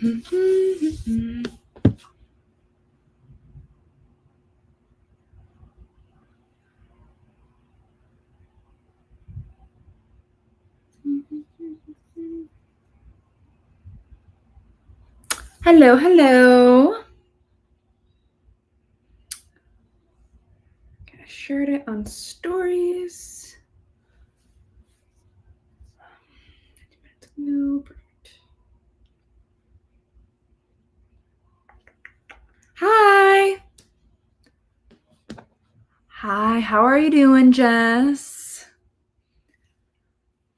Hello, hello. I shared it on stories. Hi. Hi, how are you doing, Jess?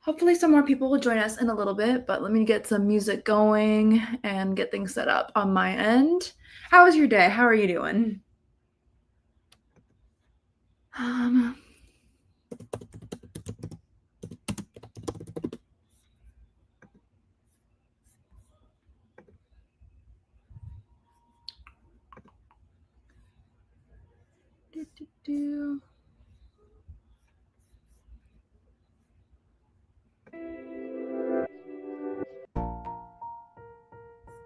Hopefully some more people will join us in a little bit, but let me get some music going and get things set up on my end. How was your day? How are you doing?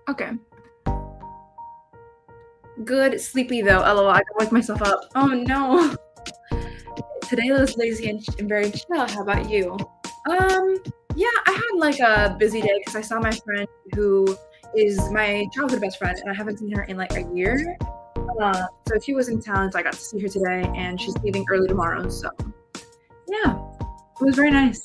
Okay. Good, sleepy though. LOL, I can wake myself up. Oh no. Today was lazy and very chill. How about you? Yeah, I had like a busy day because I saw my friend who is my childhood best friend, and I haven't seen her in like a year. So she was in town, so I got to see her today, and she's leaving early tomorrow. So yeah, it was very nice.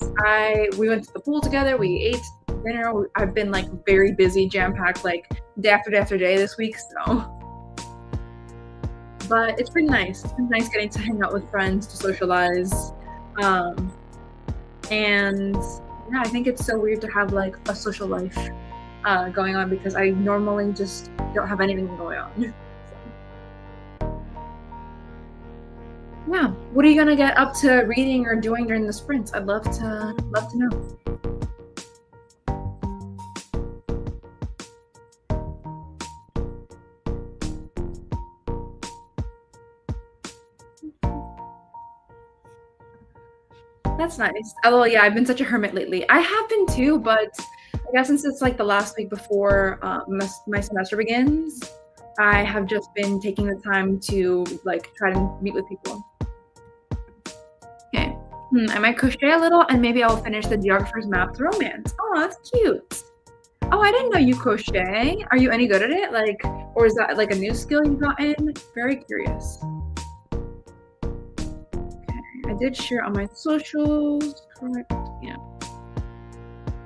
We went to the pool together. We ate dinner. I've been like very busy, jam packed, like day after day after day this week. So. But it's been nice. It's been nice getting to hang out with friends, to socialize. And yeah, I think it's so weird to have like a social life going on because I normally just don't have anything going on. Yeah. What are you gonna get up to reading or doing during the sprints? I'd love to know. That's nice. Oh, yeah, I've been such a hermit lately. I have been too, but I guess since it's like the last week before my semester begins, I have just been taking the time to like try to meet with people. Okay. I might crochet a little and maybe I'll finish the Geographer's Map to Romance. Oh, that's cute. Oh, I didn't know you crochet. Are you any good at it? Like, or is that like a new skill you got in? Very curious. I did share on my socials, correct? Yeah.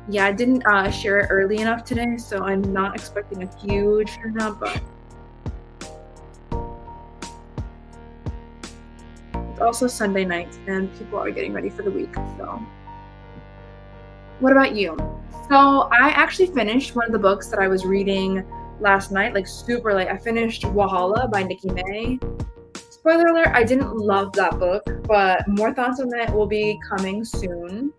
Yeah, I didn't share it early enough today, so I'm not expecting a huge turnout, but it's also Sunday night and people are getting ready for the week, so. What about you? So I actually finished one of the books that I was reading last night, like super late. I finished Wahala by Nikki May. Spoiler alert, I didn't love that book, but more thoughts on that will be coming soon.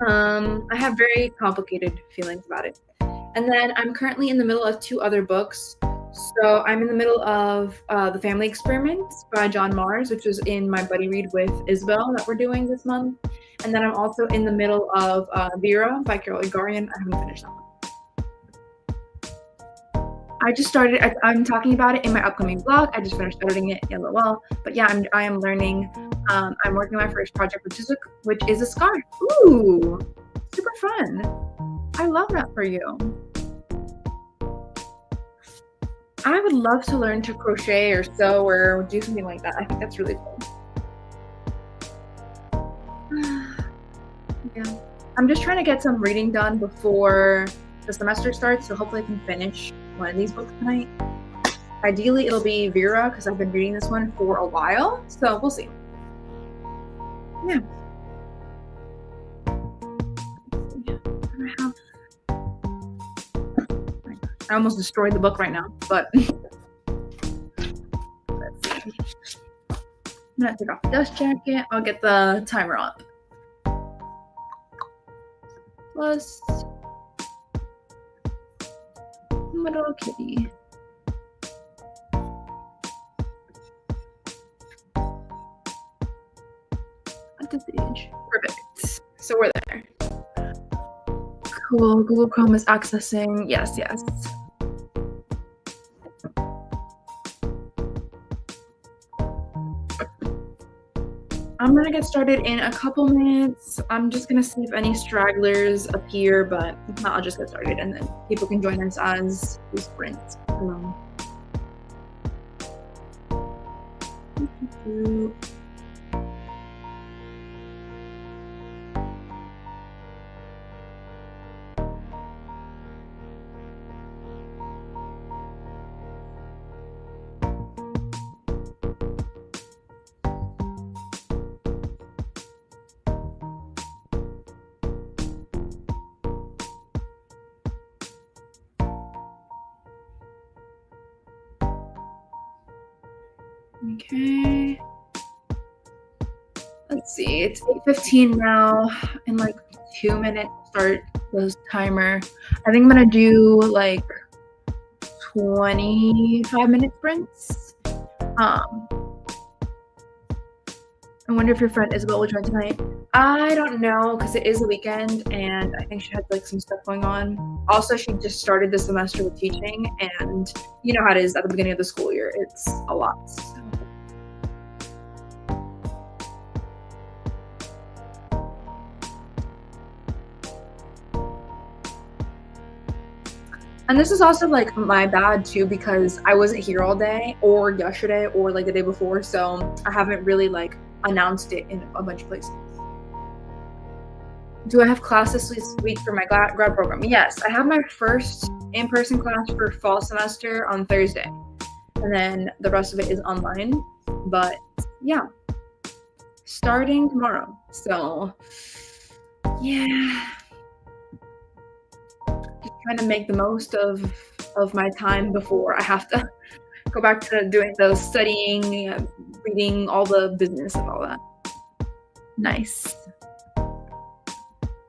I have very complicated feelings about it. And then I'm currently in the middle of 2 other books. So I'm in the middle of The Family Experiment by John Mars, which was in my buddy read with Isabel that we're doing this month. And then I'm also in the middle of Vera by Carol Igarian. I haven't finished that one. I just started. I'm talking about it in my upcoming blog. I just finished editing it. LOL. But yeah, I am learning. I'm working on my first project, which is a scarf. Ooh, super fun. I love that for you. I would love to learn to crochet or sew or do something like that. I think that's really cool. Yeah. I'm just trying to get some reading done before the semester starts, so hopefully I can finish one of these books tonight. Ideally, it'll be Vera, because I've been reading this one for a while, so we'll see. Yeah. I almost destroyed the book right now, but let's see. I'm gonna take off the dust jacket. I'll get the timer on. Plus little kitty. At this age. Perfect. So we're there. Cool. Google Chrome is accessing. Yes, yes. I'm gonna get started in a couple minutes. I'm just gonna see if any stragglers appear, but if not, I'll just get started and then people can join us as we sprint along. Okay. Let's see, it's 8:15 now, in like 2 minutes start the timer. I think I'm gonna do like 25-minute sprints. I wonder if your friend Isabel will join tonight. I don't know because it is the weekend and I think she had like some stuff going on. Also, she just started the semester with teaching, and you know how it is at the beginning of the school year. It's a lot. So. And this is also like my bad too because I wasn't here all day or yesterday or like the day before, so I haven't really like announced it in a bunch of places. Do I have class this week for my grad program? Yes, I have my first in-person class for fall semester on Thursday, and then the rest of it is online. But yeah, starting tomorrow. So yeah. Just trying to make the most of my time before I have to go back to doing the studying, reading all the business and all that. Nice.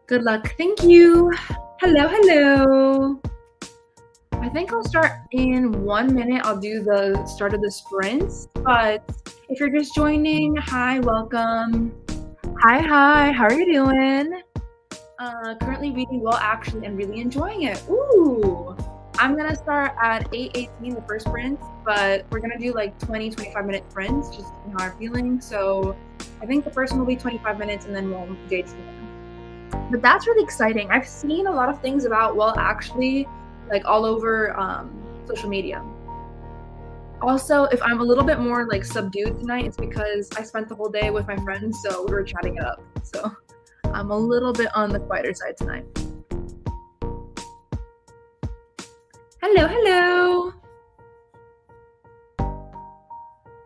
Good luck. Thank you. Hello, hello. I think I'll start in 1 minute. I'll do the start of the sprints, but if you're just joining, hi, welcome. Hi, how are you doing? Currently reading Well Actually and really enjoying it. Ooh, I'm gonna start at 8:18 the first sprint, but we're gonna do like 25-minute sprints, just how I'm feeling. So I think the first one will be 25 minutes and then we'll gauge from there. But that's really exciting. I've seen a lot of things about Well Actually, like all over social media. Also, if I'm a little bit more like subdued tonight, it's because I spent the whole day with my friends, so we were chatting it up. So I'm a little bit on the quieter side tonight. Hello, hello.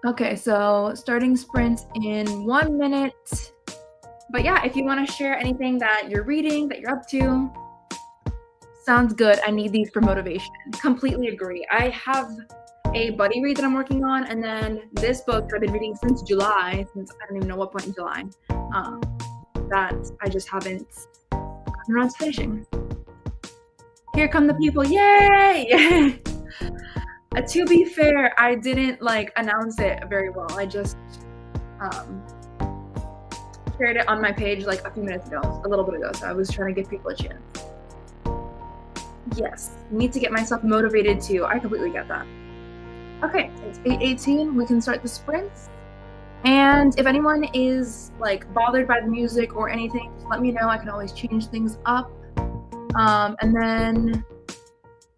Okay, so starting sprints in 1 minute. But yeah, if you want to share anything that you're reading, that you're up to, sounds good. I need these for motivation. Completely agree. I have a buddy read that I'm working on, and then this book I've been reading since July, since I don't even know what point in July, that I just haven't gotten around to finishing. Here come the people, yay! To be fair, I didn't like announce it very well. I just shared it on my page like a few minutes ago, a little bit ago, so I was trying to give people a chance. Yes, need to get myself motivated too. I completely get that. Okay, it's 8:18. We can start the sprints. And if anyone is like bothered by the music or anything, just let me know. I can always change things up. And then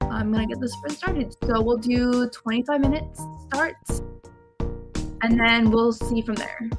I'm gonna get the sprint started. So we'll do 25 minutes start, and then we'll see from there.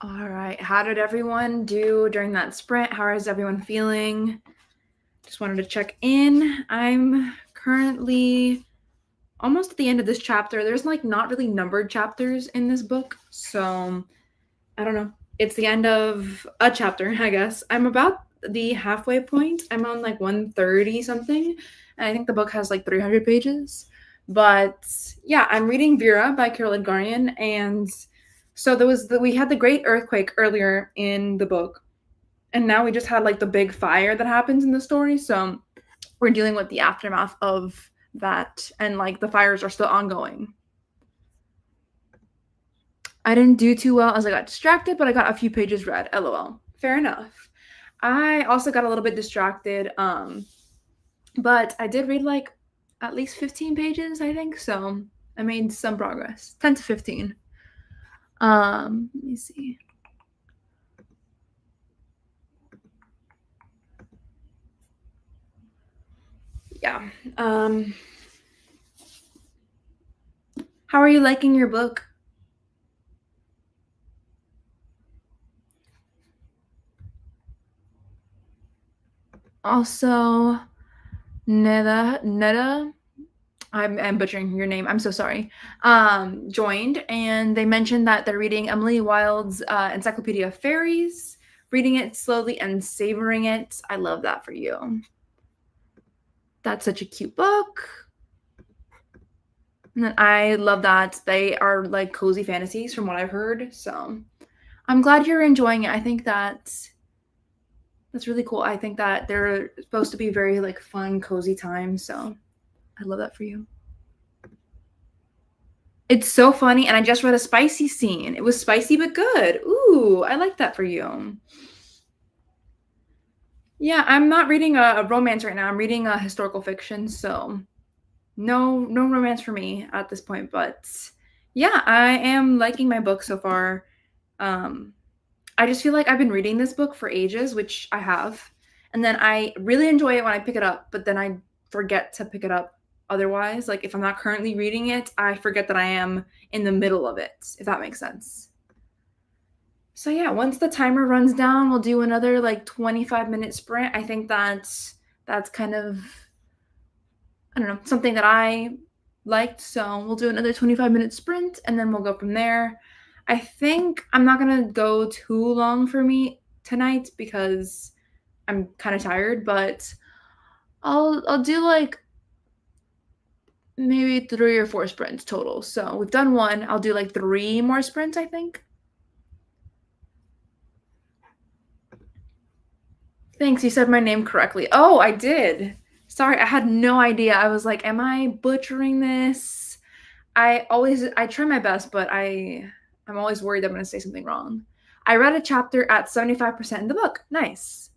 All right. How did everyone do during that sprint? How is everyone feeling? Just wanted to check in. I'm currently almost at the end of this chapter. There's like not really numbered chapters in this book. So I don't know. It's the end of a chapter, I guess. I'm about the halfway point. I'm on like 130 something. And I think the book has like 300 pages. But yeah, I'm reading Vera by Carol Edgarian. And so we had the great earthquake earlier in the book. And now we just had like the big fire that happens in the story. So we're dealing with the aftermath of that. And like the fires are still ongoing. I didn't do too well as I got distracted, but I got a few pages read. LOL. Fair enough. I also got a little bit distracted, but I did read like at least 15 pages, I think. So I made some progress. 10 to 15. Let me see. Yeah. How are you liking your book? Also, Neda, I'm butchering your name. I'm so sorry. Joined, and they mentioned that they're reading Emily Wilde's Encyclopedia of Fairies, reading it slowly and savoring it. I love that for you. That's such a cute book. And then I love that they are like cozy fantasies from what I've heard. So I'm glad you're enjoying it. I think that's really cool. I think that they're supposed to be very like fun, cozy times. So I love that for you. It's so funny, and I just read a spicy scene. It was spicy but good. Ooh, I like that for you. Yeah, I'm not reading a romance right now. I'm reading a historical fiction, so no romance for me at this point. But yeah, I am liking my book so far. I just feel like I've been reading this book for ages, which I have, and then I really enjoy it when I pick it up, but then I forget to pick it up otherwise. Like if I'm not currently reading it, I forget that I am in the middle of it, if that makes sense. So yeah, once the timer runs down, we'll do another like 25-minute sprint. I think that's kind of, I don't know, something that I liked. So we'll do another 25-minute sprint and then we'll go from there. I think I'm not going to go too long for me tonight because I'm kind of tired, but I'll do like maybe 3 or 4 sprints total. So we've done one. I'll do like 3 more sprints, I think. Thanks, you said my name correctly. Oh, I did. Sorry, I had no idea. I was like, am I butchering this? I try my best, but I'm always worried I'm going to say something wrong. I read a chapter at 75% in the book. Nice.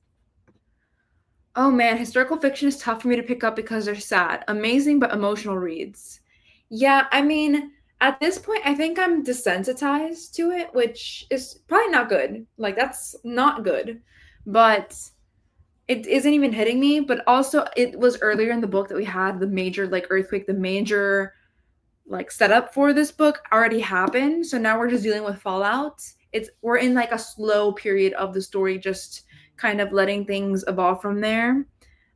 Oh man, historical fiction is tough for me to pick up because they're sad. Amazing but emotional reads. Yeah, I mean, at this point, I think I'm desensitized to it, which is probably not good. Like, that's not good. But it isn't even hitting me. But also, it was earlier in the book that we had the major, like, earthquake, the major, like, setup for this book already happened. So now we're just dealing with fallout. We're in, like, a slow period of the story, just kind of letting things evolve from there.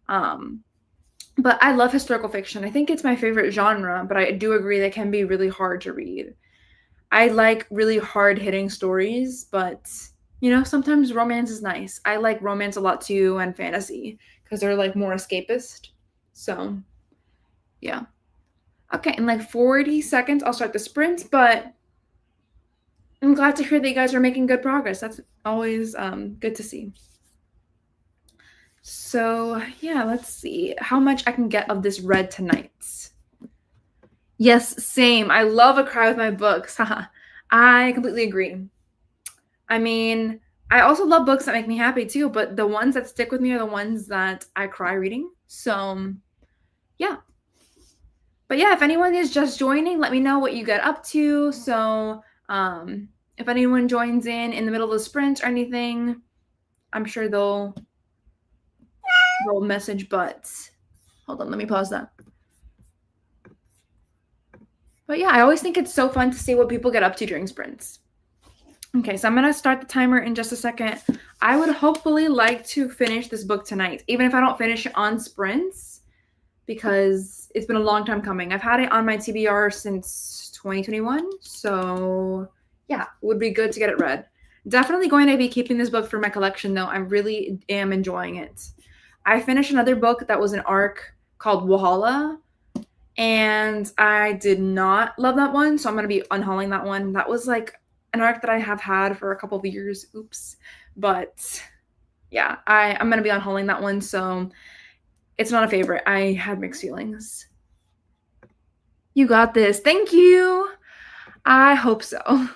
But I love historical fiction. I think it's my favorite genre, but I do agree they can be really hard to read. I like really hard hitting stories, but sometimes romance is nice. I like romance a lot too and fantasy because they're like more escapist. So, yeah. Okay, in like 40 seconds, I'll start the sprint, but I'm glad to hear that you guys are making good progress. That's always good to see. So, yeah, let's see how much I can get of this read tonight. Yes, same. I love a cry with my books. I completely agree. I mean, I also love books that make me happy too, but the ones that stick with me are the ones that I cry reading. So, yeah. But yeah, if anyone is just joining, let me know what you get up to. So, if anyone joins in the middle of the sprint or anything, I'm sure they'll message, but hold on, let me pause that. But yeah, I always think it's so fun to see what people get up to during sprints. Okay, so I'm gonna start the timer in just a second. I would hopefully like to finish this book tonight, even if I don't finish it on sprints, because it's been a long time coming. I've had it on my TBR since 2021, so yeah, it would be good to get it read. Definitely going to be keeping this book for my collection, though. I really am enjoying it. I finished another book that was an arc called Walhalla, and I did not love that one, so I'm going to be unhauling that one. That was like an arc that I have had for a couple of years. Oops. But yeah, I'm going to be unhauling that one, so it's not a favorite. I had mixed feelings. You got this. Thank you. I hope so.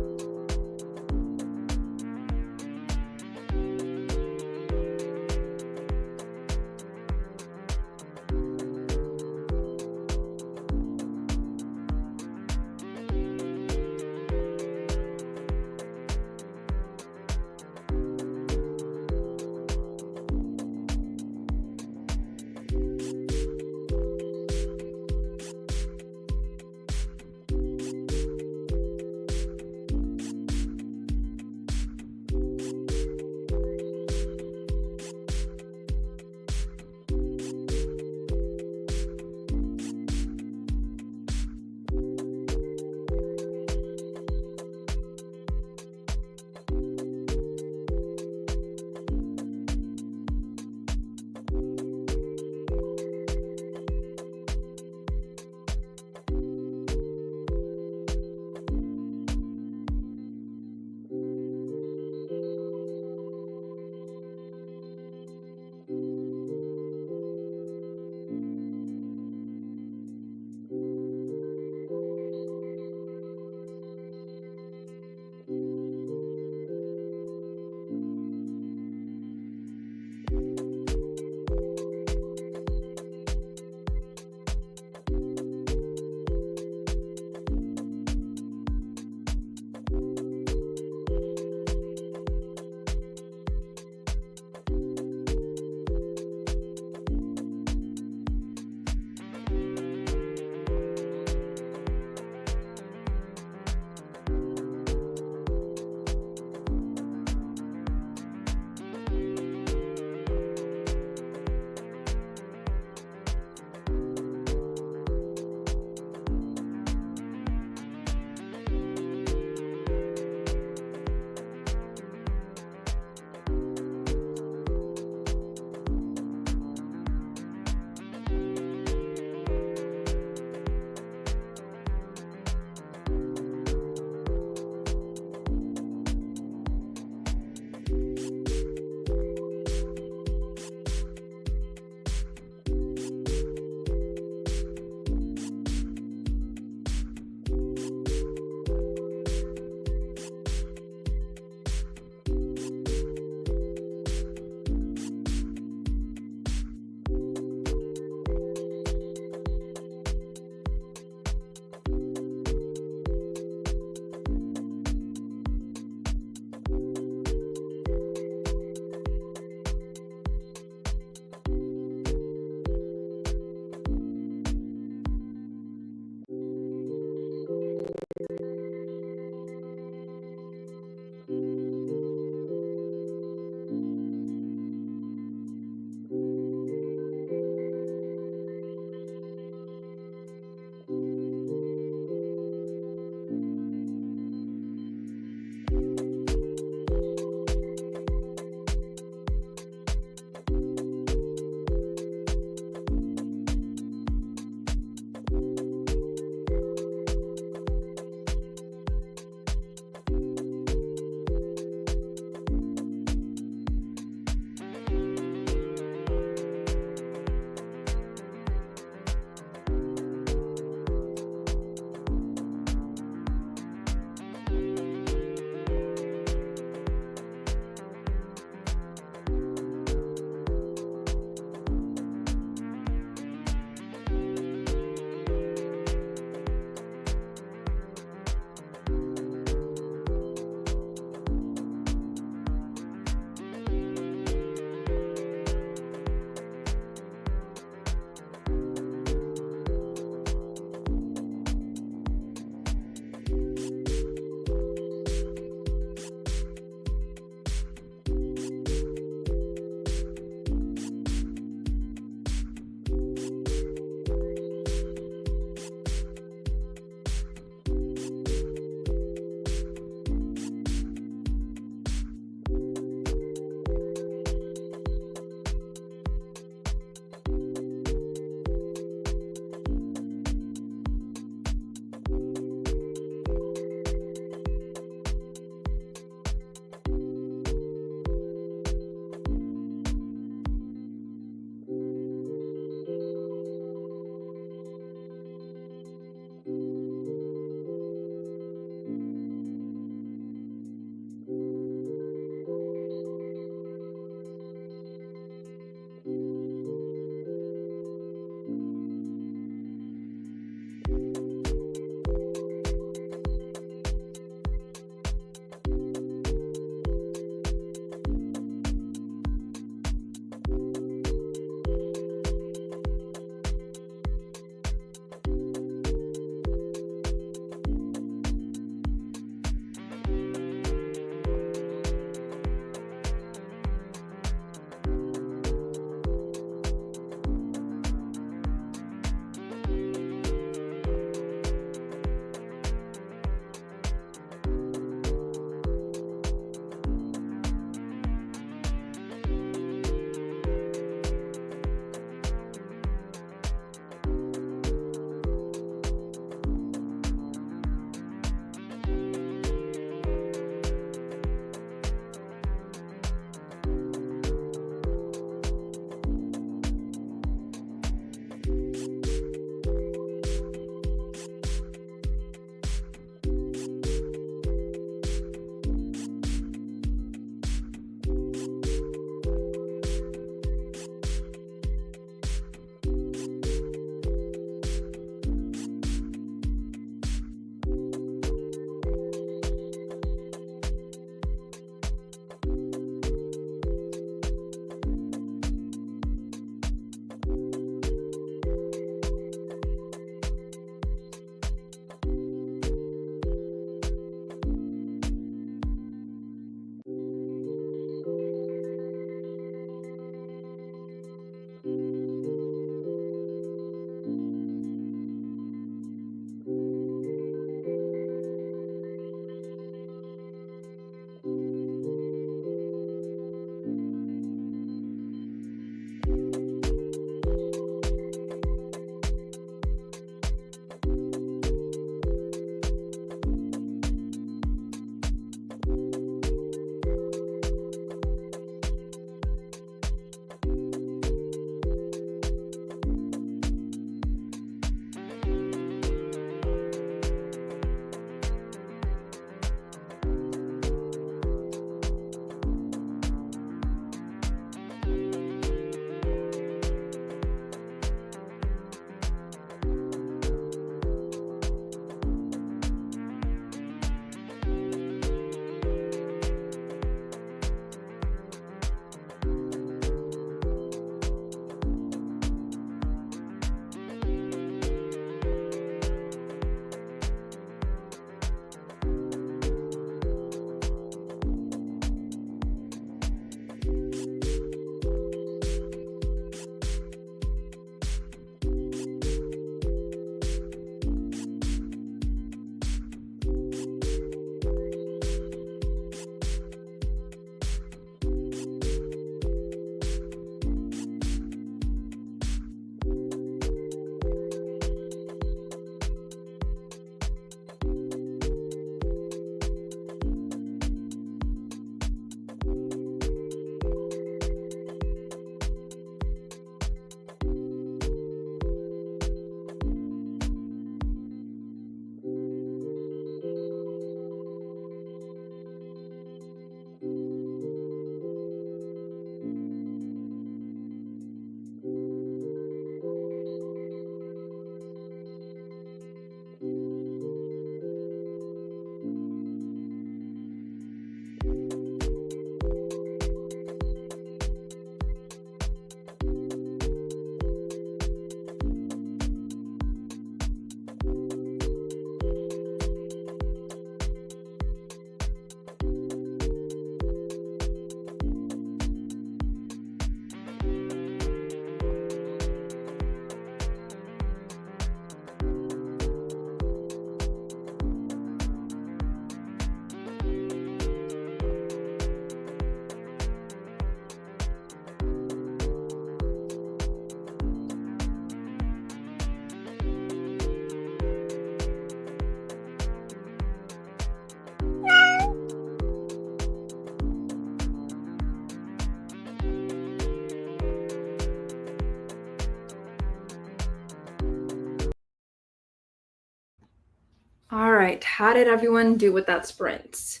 right. How did everyone do with that sprint?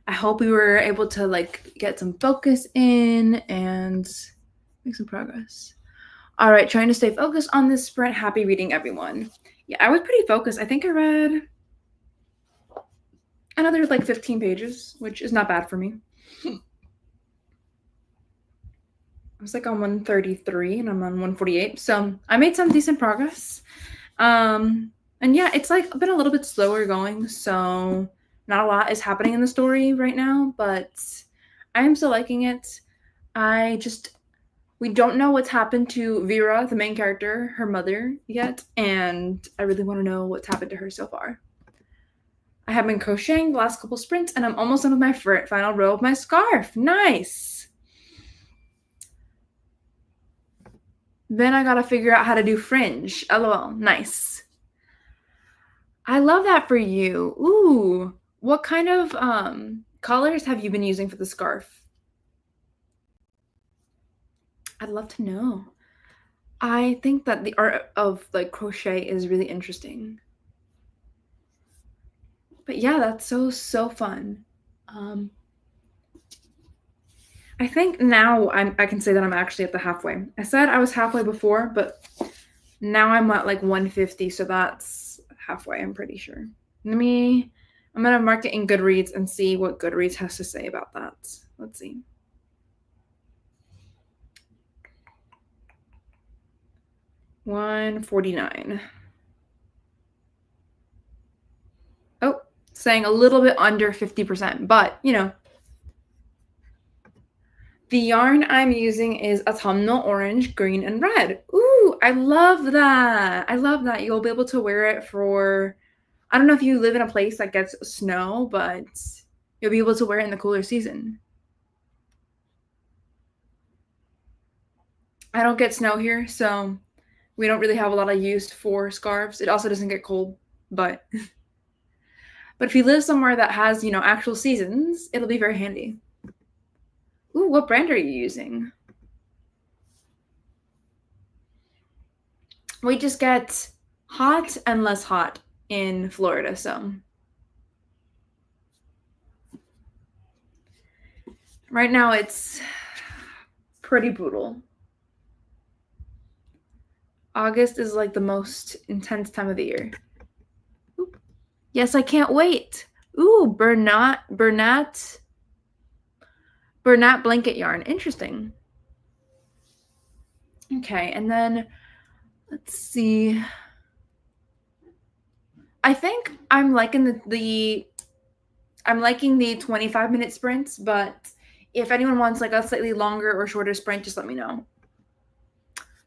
I hope we were able to like get some focus in and make some progress. All right, trying to stay focused on this sprint. Happy reading, everyone. Yeah, I was pretty focused. I think I read another like 15 pages, which is not bad for me. I was like on 133 and I'm on 148. So I made some decent progress. And yeah, it's like been a little bit slower going, so not a lot is happening in the story right now, but I am still liking it. We don't know what's happened to Vera, the main character, her mother, yet, and I really want to know what's happened to her so far. I have been crocheting the last couple sprints, and I'm almost done with my final row of my scarf. Nice! Then I gotta figure out how to do fringe. LOL. Nice. I love that for you. Ooh. What kind of colors have you been using for the scarf? I'd love to know. I think that the art of like crochet is really interesting. But yeah, that's so fun. I think now I can say that I'm actually at the halfway. I said I was halfway before, but now I'm at like 150, so that's halfway, I'm pretty sure. I'm gonna mark it in Goodreads and see what Goodreads has to say about that. Let's see. $149. Oh, saying a little bit under 50%, but you know. The yarn I'm using is autumnal orange, green, and red. Ooh, I love that. I love that. You'll be able to wear it for, I don't know if you live in a place that gets snow, but you'll be able to wear it in the cooler season. I don't get snow here, so we don't really have a lot of use for scarves. It also doesn't get cold, but but if you live somewhere that has, you know, actual seasons, it'll be very handy. Ooh, what brand are you using? We just get hot and less hot in Florida, so. Right now it's pretty brutal. August is like the most intense time of the year. Ooh. Yes, I can't wait. Ooh, Bernat blanket yarn. Interesting. Okay, and then let's see. I think I'm liking the 25-minute sprints, but if anyone wants like a slightly longer or shorter sprint, just let me know.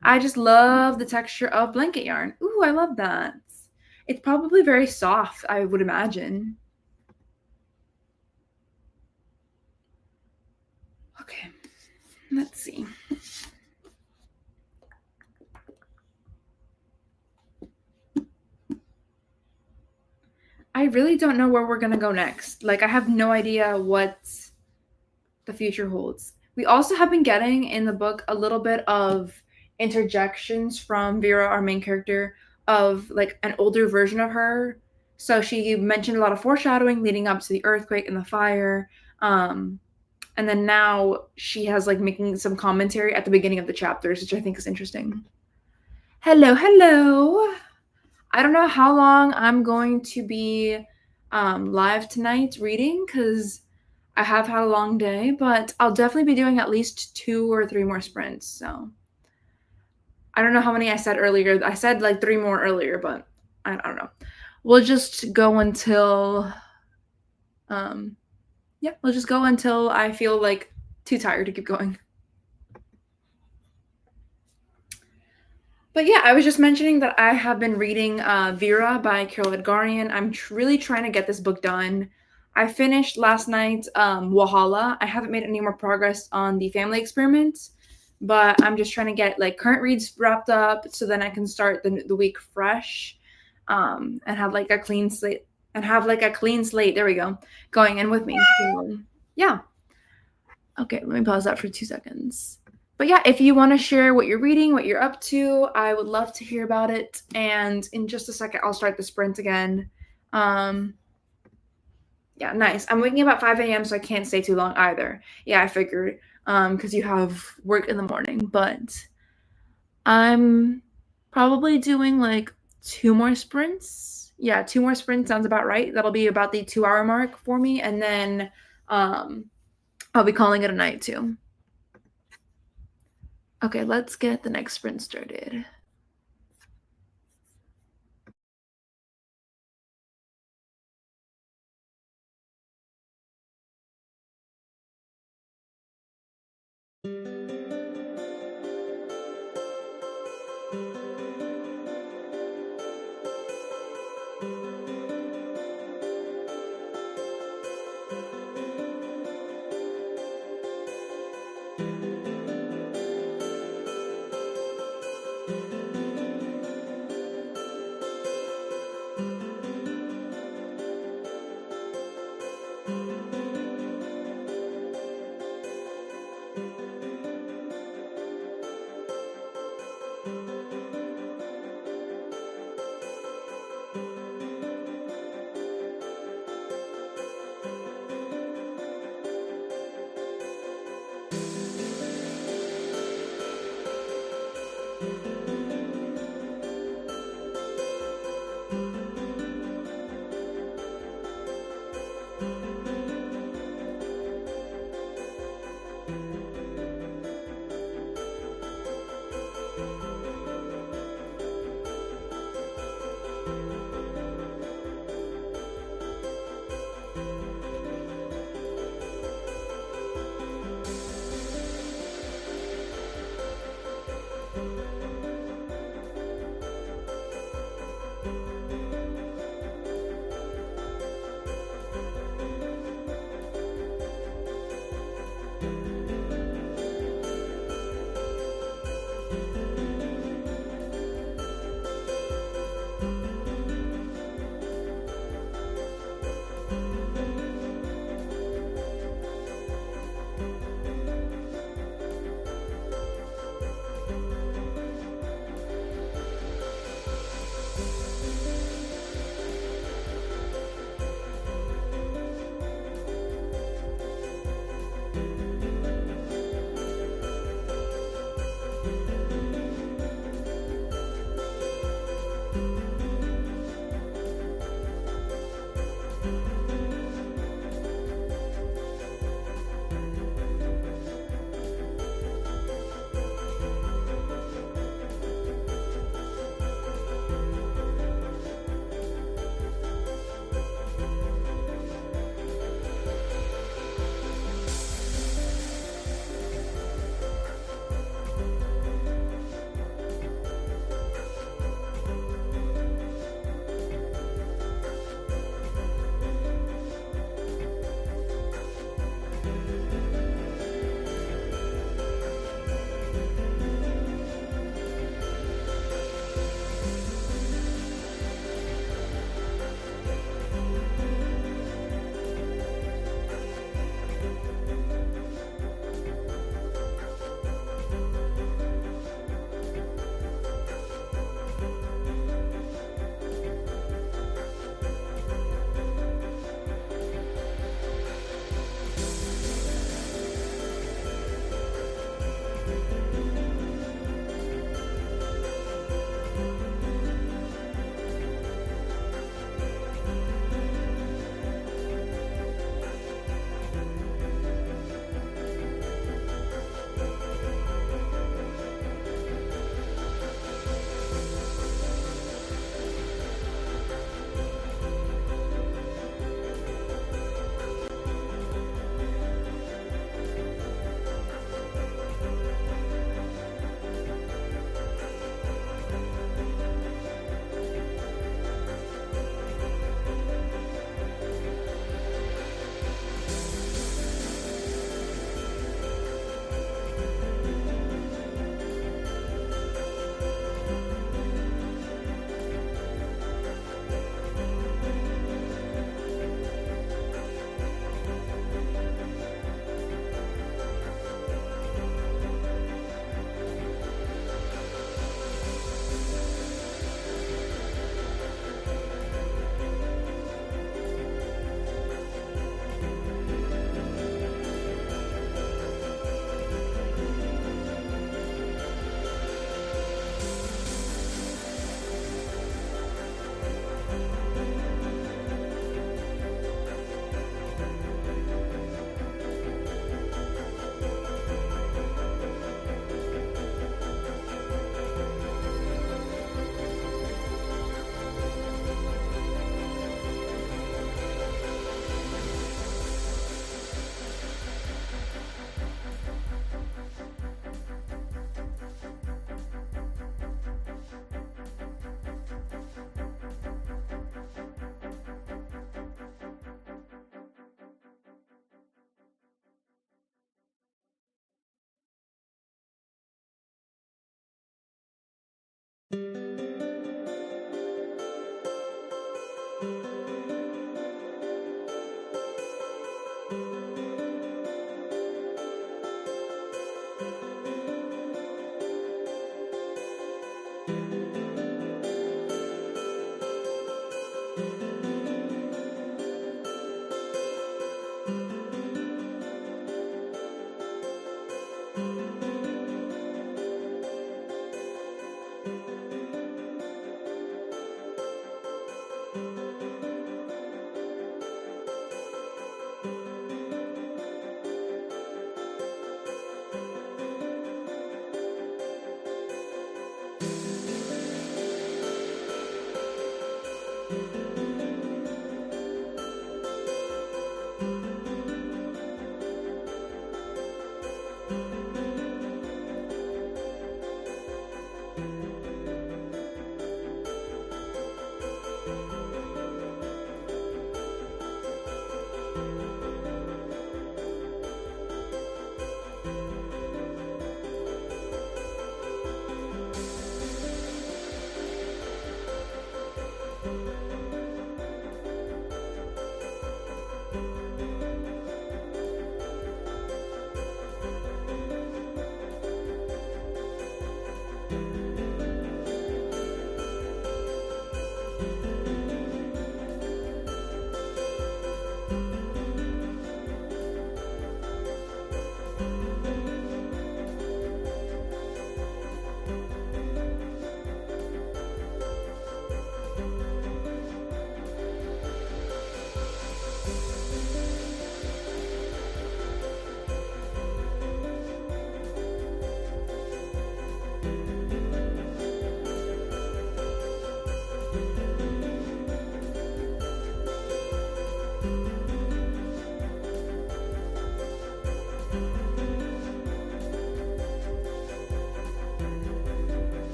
I just love the texture of blanket yarn. Ooh, I love that. It's probably very soft, I would imagine. Okay, let's see. I really don't know where we're going to go next. Like, I have no idea what the future holds. We also have been getting in the book a little bit of interjections from Vera, our main character, of like an older version of her. So she mentioned a lot of foreshadowing leading up to the earthquake and the fire. And then now she has like making some commentary at the beginning of the chapters, which I think is interesting. Hello. I don't know how long I'm going to be live tonight reading because I have had a long day, but I'll definitely be doing at least 2 or 3 more sprints. So I don't know how many I said earlier. I said like 3 more earlier, but I don't know. We'll just go until, we'll just go until I feel like too tired to keep going. But yeah, I was just mentioning that I have been reading Vera by Carol Edgarian. I'm really trying to get this book done. I finished last night Wahala. I haven't made any more progress on the family experiment, but I'm just trying to get like current reads wrapped up so then I can start the week fresh and have like a clean slate. There we go. Going in with me. Yeah. Okay, let me pause that for 2 seconds. But yeah, if you want to share what you're reading, what you're up to, I would love to hear about it. And in just a second, I'll start the sprint again. Um, yeah, nice. I'm waking up at 5 a.m., so I can't stay too long either. Yeah, I figured, because you have work in the morning, but I'm probably doing like 2 more sprints. Yeah, 2 more sprints sounds about right. That'll be about the 2-hour mark for me, and then, um, I'll be calling it a night too. Okay, let's get the next sprint started.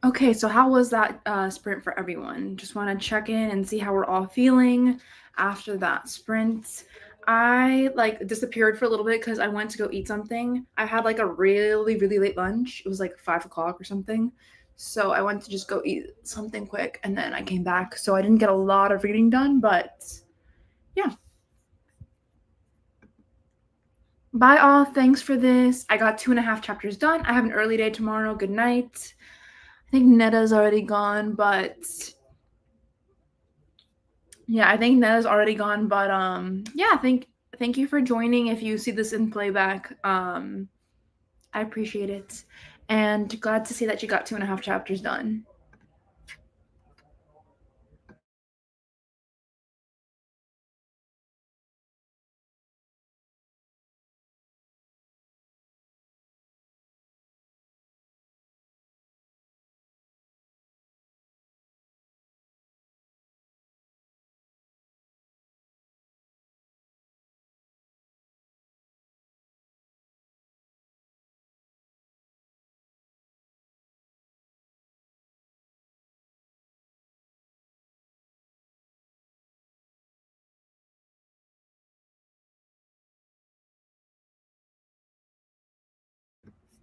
Okay, so how was that sprint for everyone? Just want to check in and see how we're all feeling after that sprint. I like disappeared for a little bit because I went to go eat something. I had like a really, really late lunch. It was like 5 o'clock or something. So I went to just go eat something quick and then I came back. So I didn't get a lot of reading done, but yeah. Bye all. Thanks for this. I got 2.5 chapters done. I have an early day tomorrow. Good night. I think Netta's already gone, but yeah, I think Netta's already gone. But yeah, thank you for joining. If you see this in playback, I appreciate it. And glad to see that you got 2.5 chapters done.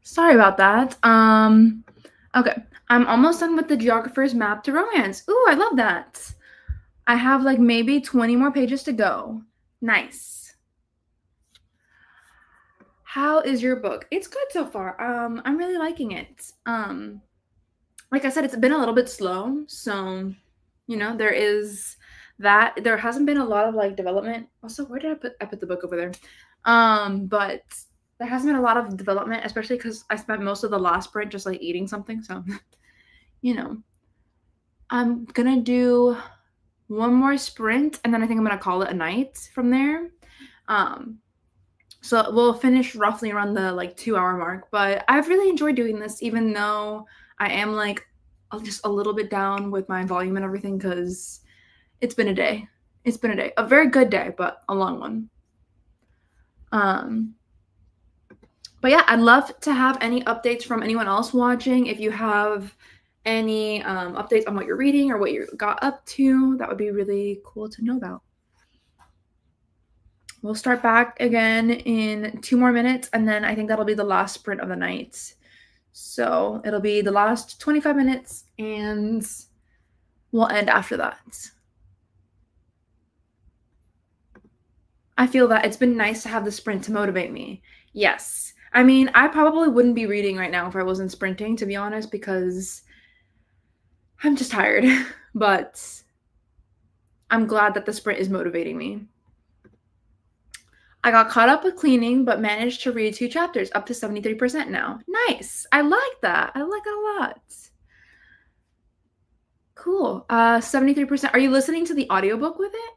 Sorry about that. Okay. I'm almost done with the geographer's map to romance. Ooh, I love that. I have like maybe 20 more pages to go. Nice. How is your book? It's good so far. I'm really liking it. Like I said, it's been a little bit slow, so there is that. There hasn't been a lot of like development. Also, where did I put the book over there? But there hasn't been a lot of development, especially because I spent most of the last sprint just like eating something. So, you know, I'm gonna do one more sprint, and then I think I'm gonna call it a night from there. Um, so we'll finish roughly around the like 2 hour mark. But I've really enjoyed doing this, even though I am like just a little bit down with my volume and everything because it's been a day. It's been a day. A very good day, but a long one. But yeah, I'd love to have any updates from anyone else watching. If you have any updates on what you're reading or what you got up to, that would be really cool to know about. We'll start back again in 2 more minutes, and then I think that'll be the last sprint of the night. So it'll be the last 25 minutes, and we'll end after that. I feel that it's been nice to have the sprint to motivate me. Yes. I mean, I probably wouldn't be reading right now if I wasn't sprinting, to be honest, because I'm just tired. But I'm glad that the sprint is motivating me. I got caught up with cleaning, but managed to read 2 chapters, up to 73% now. Nice. I like that. I like that a lot. Cool. 73%. Are you listening to the audiobook with it?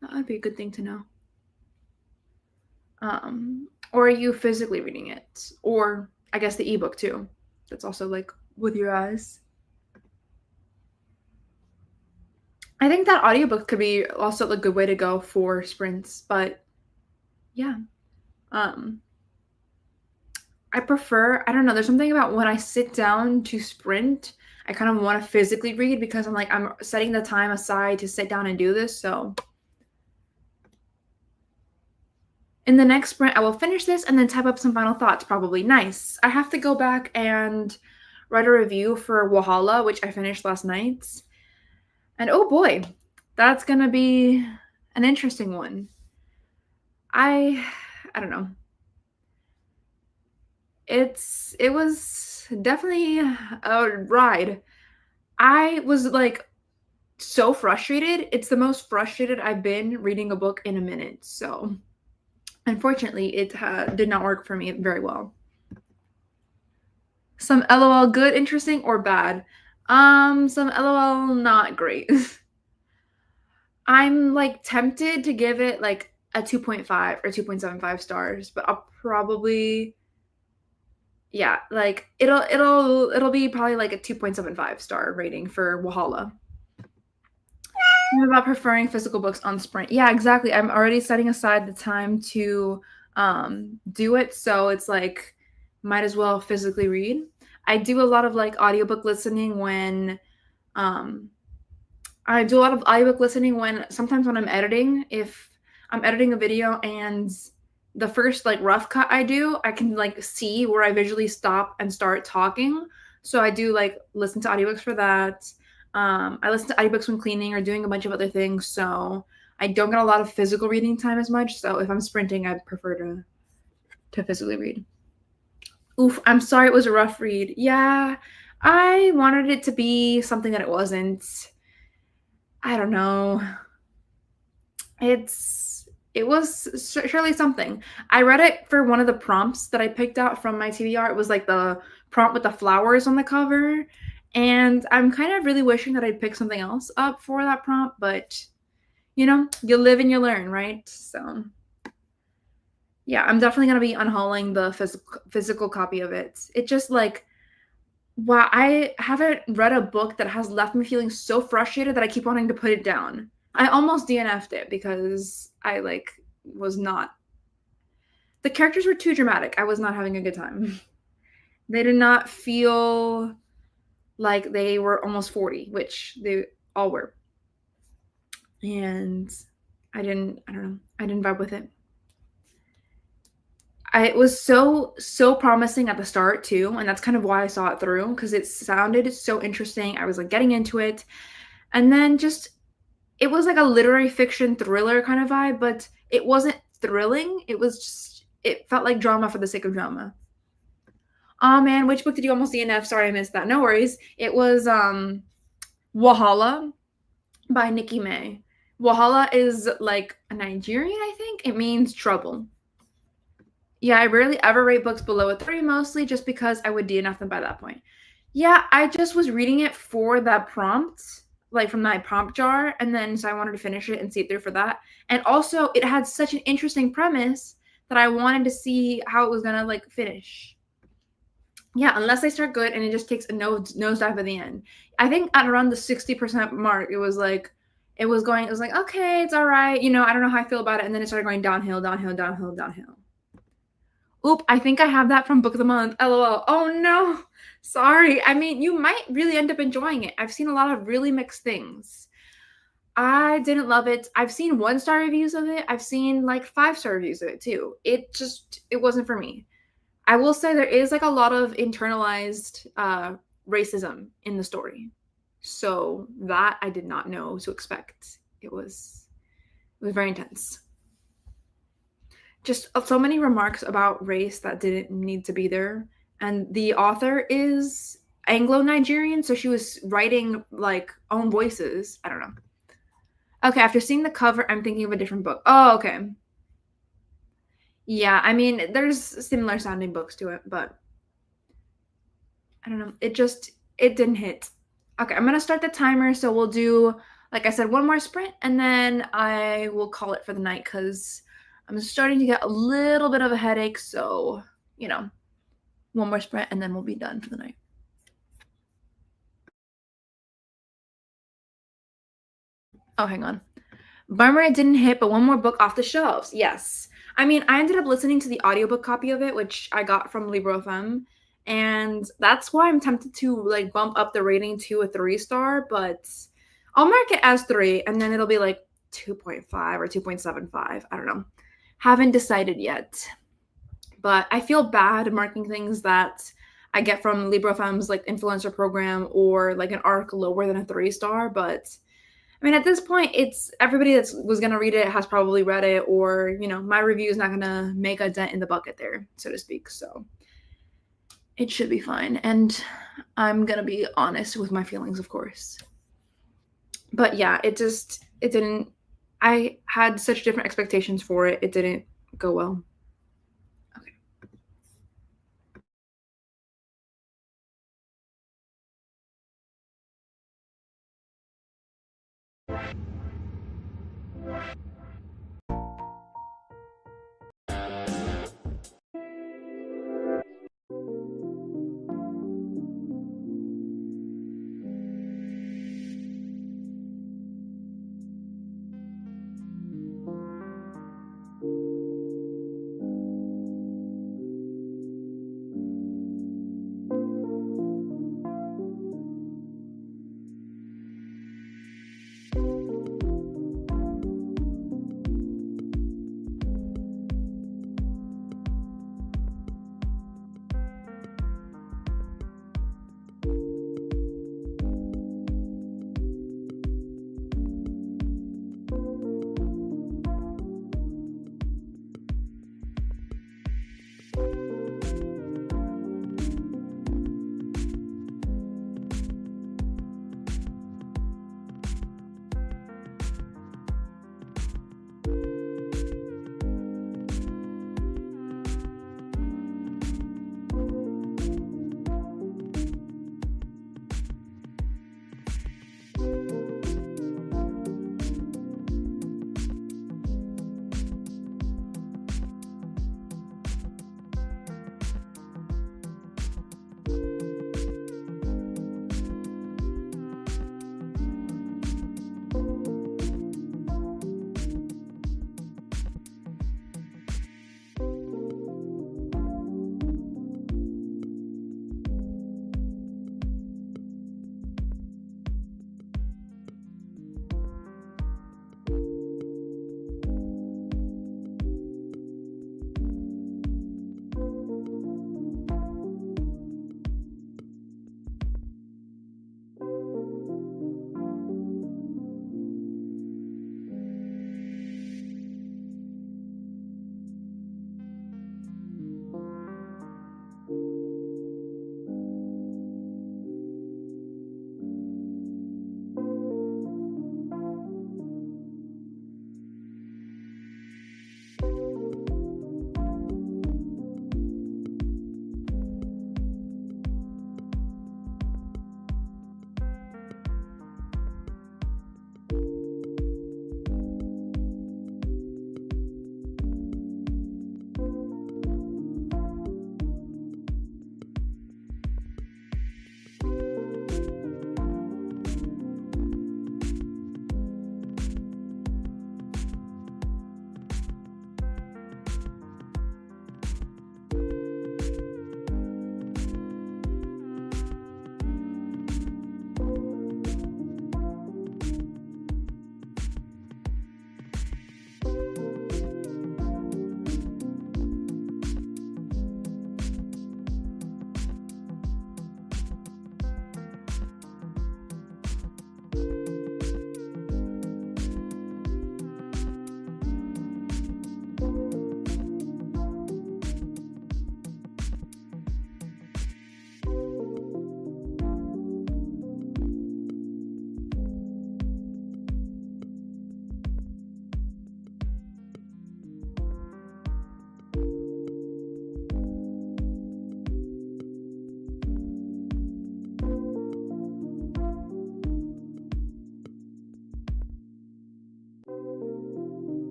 That would be a good thing to know. Or are you physically reading it? Or I guess the ebook too. That's also like with your eyes. I think that audiobook could be also a good way to go for sprints, but yeah. I prefer, I don't know, there's something about when I sit down to sprint, I kind of want to physically read because I'm setting the time aside to sit down and do this. So in the next sprint, I will finish this and then type up some final thoughts, probably. Nice. I have to go back and write a review for Wahala, which I finished last night. And oh boy, that's going to be an interesting one. I don't know. It was definitely a ride. I was like so frustrated. It's the most frustrated I've been reading a book in a minute. So unfortunately, it did not work for me very well. Some LOL good, interesting, or bad? Some LOL not great. I'm like tempted to give it like a 2.5 or 2.75 stars, but I'll probably like it'll be probably like a 2.75 star rating for Wahala. About preferring physical books on sprint. Yeah, exactly. I'm already setting aside the time to do it, so it's like might as well physically read. I do a lot of like audiobook listening when um I do a lot of audiobook listening when sometimes when I'm editing, if I'm editing a video and the first like rough cut I do, I can like see where I visually stop and start talking. So I do like listen to audiobooks for that. I listen to audiobooks when cleaning or doing a bunch of other things. So I don't get a lot of physical reading time as much. So if I'm sprinting, I prefer to physically read. Oof, I'm sorry it was a rough read. Yeah, I wanted it to be something that it wasn't. I don't know. It was surely something. I read it for one of the prompts that I picked out from my TBR. It was like the prompt with the flowers on the cover, and I'm kind of really wishing that I'd pick something else up for that prompt, but you know, you live and you learn, right? So yeah, I'm definitely gonna be unhauling the physical copy of it. It just like wow, I haven't read a book that has left me feeling so frustrated that I keep wanting to put it down. I almost DNF'd it because I like was not the characters were too dramatic. I was not having a good time. They did not feel like they were almost 40, which they all were. And I don't know, I didn't vibe with it. It was so promising at the start too, and that's kind of why I saw it through because it sounded so interesting. I was like getting into it, and then just it was like a literary fiction thriller kind of vibe, but it wasn't thrilling. It was just it felt like drama for the sake of drama. Oh man, which book did you almost DNF? Sorry, I missed that. No worries. It was Wahala by Nikki May. Wahala is like a Nigerian, I think. It means trouble. Yeah, I rarely ever rate books below a 3, mostly just because I would DNF them by that point. Yeah, I just was reading it for that prompt, like from my prompt jar, and then so I wanted to finish it and see it through for that. And also, it had such an interesting premise that I wanted to see how it was gonna like finish. Yeah, unless they start good and it just takes a nosedive at the end. I think at around the 60% mark, it was going, it was like, okay, it's all right. You know, I don't know how I feel about it. And then it started going downhill, downhill, downhill, downhill. Oop, I think I have that from Book of the Month. LOL. Oh no. Sorry. I mean, you might really end up enjoying it. I've seen a lot of really mixed things. I didn't love it. I've seen 1-star reviews of it. I've seen like 5-star reviews of it too. It wasn't for me. I will say there is like a lot of internalized racism in the story. So that I did not know to expect. It was very intense. Just so many remarks about race that didn't need to be there. And the author is Anglo-Nigerian, so she was writing like own voices. I don't know. Okay, after seeing the cover, I'm thinking of a different book. Oh, okay. Yeah, I mean, there's similar sounding books to it, but I don't know. It didn't hit. Okay, I'm gonna start the timer. So we'll do, like I said, one more sprint, and then I will call it for the night because I'm starting to get a little bit of a headache. So, you know, one more sprint, and then we'll be done for the night. Oh, hang on. Bummer it didn't hit, but one more book off the shelves. Yes. I mean, I ended up listening to the audiobook copy of it, which I got from Libro.fm. And that's why I'm tempted to like bump up the rating to a 3-star, but I'll mark it as 3 and then it'll be like 2.5 or 2.75. I don't know. Haven't decided yet. But I feel bad marking things that I get from Libro.fm's like influencer program or like an arc lower than a 3-star, but I mean, at this point, it's everybody that was gonna read it has probably read it, or you know, my review is not gonna make a dent in the bucket there, so to speak. So it should be fine, and I'm gonna be honest with my feelings, of course. But yeah, it didn't. I had such different expectations for it. It didn't go well. Okay.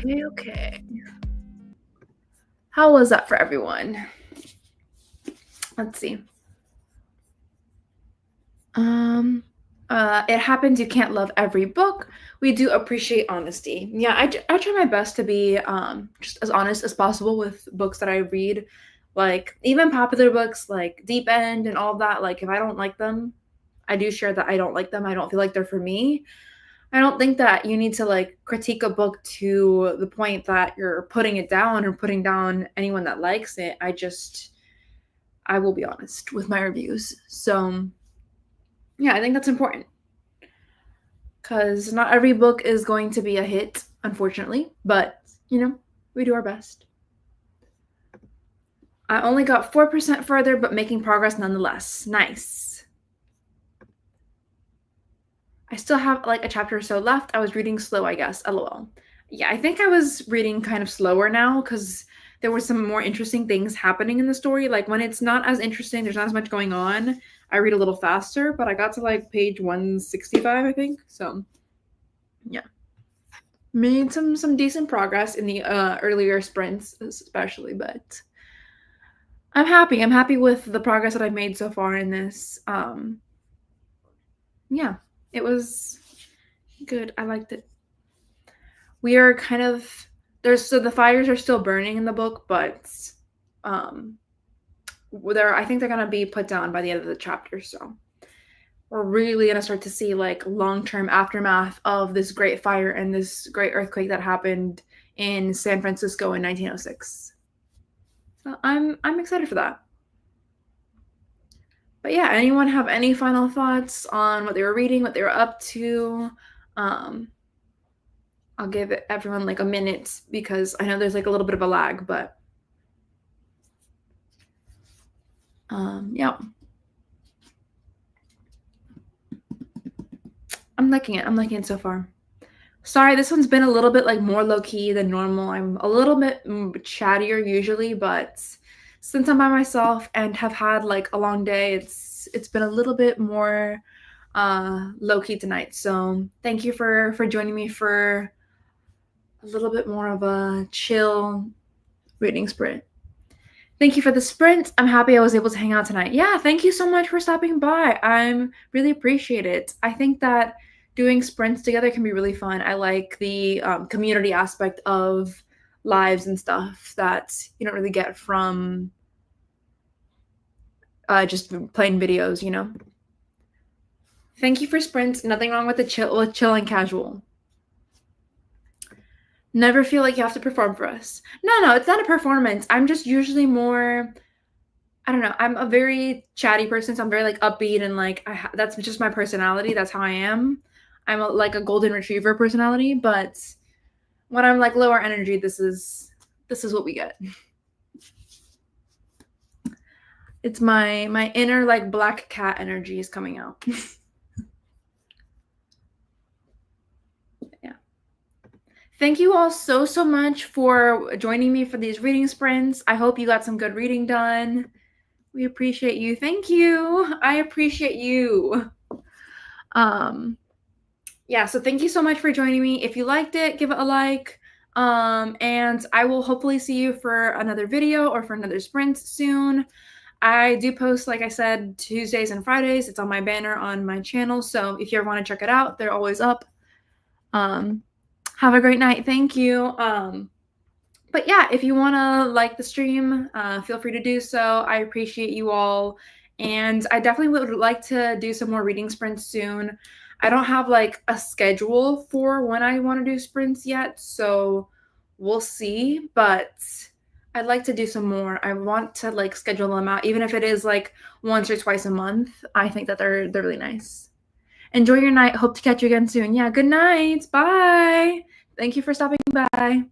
Okay. How was that for everyone? Let's see. It happens you can't love every book. We do appreciate honesty. Yeah, I try my best to be just as honest as possible with books that I read. Like even popular books like Deep End and all of that, like if I don't like them, I do share that I don't like them. I don't feel like they're for me. I don't think that you need to like critique a book to the point that you're putting it down or putting down anyone that likes it. I will be honest with my reviews. So, yeah, I think that's important because not every book is going to be a hit, unfortunately, but we do our best. I only got 4% further, but making progress nonetheless. Nice. I still have like a chapter or so left. I was reading slow, I guess. LOL. Yeah, I think I was reading kind of slower now because there were some more interesting things happening in the story. Like when it's not as interesting, there's not as much going on. I read a little faster, but I got to like page 165, I think. So, yeah, made some decent progress in the earlier sprints, especially. But I'm happy. I'm happy with the progress that I've made so far in this. Yeah, it was good. I liked it. We are kind of the fires are still burning in the book, but I think they're gonna be put down by the end of the chapter. So we're really gonna start to see like long-term aftermath of this great fire and this great earthquake that happened in San Francisco in 1906. So I'm excited for that. But yeah, anyone have any final thoughts on what they were reading, what they were up to? I'll give everyone like a minute because I know there's like a little bit of a lag, but yeah. I'm liking it so far. Sorry, this one's been a little bit like more low key than normal. I'm a little bit chattier usually, but since I'm by myself and have had like a long day, it's been a little bit more low key tonight. So thank you for joining me for a little bit more of a chill reading sprint. Thank you for the sprint. I'm happy I was able to hang out tonight. Yeah, thank you so much for stopping by. I'm really appreciate it. I think that doing sprints together can be really fun. I like the community aspect of lives and stuff that you don't really get from just playing videos, Thank you for sprints. Nothing wrong with chill and casual. Never feel like you have to perform for us. No, it's not a performance. I'm just usually more I don't know. I'm a very chatty person, so I'm very like upbeat and like that's just my personality. That's how I am. I'm like a golden retriever personality, but when I'm like lower energy, this is what we get. It's my inner like black cat energy is coming out. Yeah. Thank you all so much for joining me for these reading sprints. I hope you got some good reading done. We appreciate you. Thank you. I appreciate you. Yeah, so thank you so much for joining me. If you liked it, give it a like. And I will hopefully see you for another video or for another sprint soon. I do post, like I said, Tuesdays and Fridays. It's on my banner on my channel. So if you ever want to check it out, they're always up. Have a great night. Thank you. But yeah, if you want to like the stream, feel free to do so. I appreciate you all. And I definitely would like to do some more reading sprints soon. I don't have like a schedule for when I want to do sprints yet, so we'll see. But I'd like to do some more. I want to like schedule them out, even if it is like once or twice a month. I think that they're really nice. Enjoy your night. Hope to catch you again soon. Yeah, good night. Bye. Thank you for stopping by.